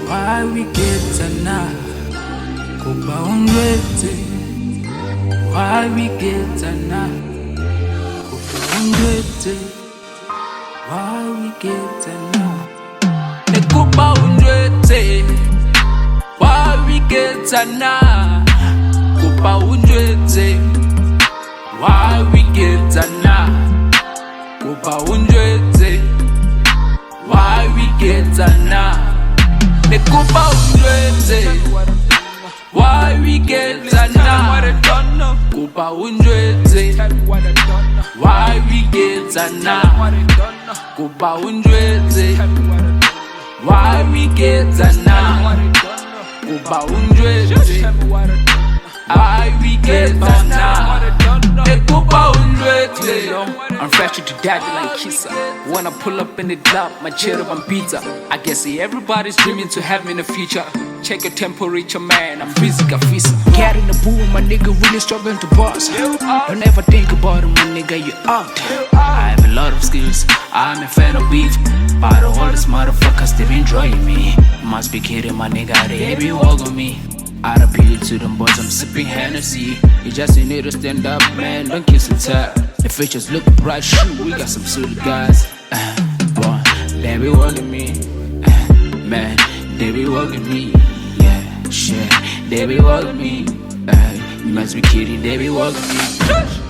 Why we get enough? Kuba ungwete. Why we get enough? Kuba ungwete. Why we get enough? Kuba ungwete. Why we get enough? Kuba ungwete. Why we get enough? Kuba ungwete. Why we get enough? Kuba ungwete. Why we get enough? Kuba ungwete. Why we get enough? Kuba ungwete. Why we get enough? Kuba ungwete. Why we get enough? Kuba ungwete. I'm fresh to death like Kissa. When I pull up in the club, my chill up on pizza. I guess everybody's dreaming to have me in the future. Check your temperature, man, I'm busy, got fisa. Cat in the booth, my nigga really struggling to boss. Don't ever think about it, my nigga, you out. I have a lot of skills, I'm a fan of beef. But all these motherfuckers, they been enjoying me. Must be kidding, my nigga, they be walking me. I appeal to them boys, I'm sipping Hennessy. You just need to stand up, man, don't kiss and tell. The features look bright, shoot, we got some silly guys. Boy, they be walking me. Man, they be walking me. Yeah, shit, they be walking me. You must be kidding, they be walking me.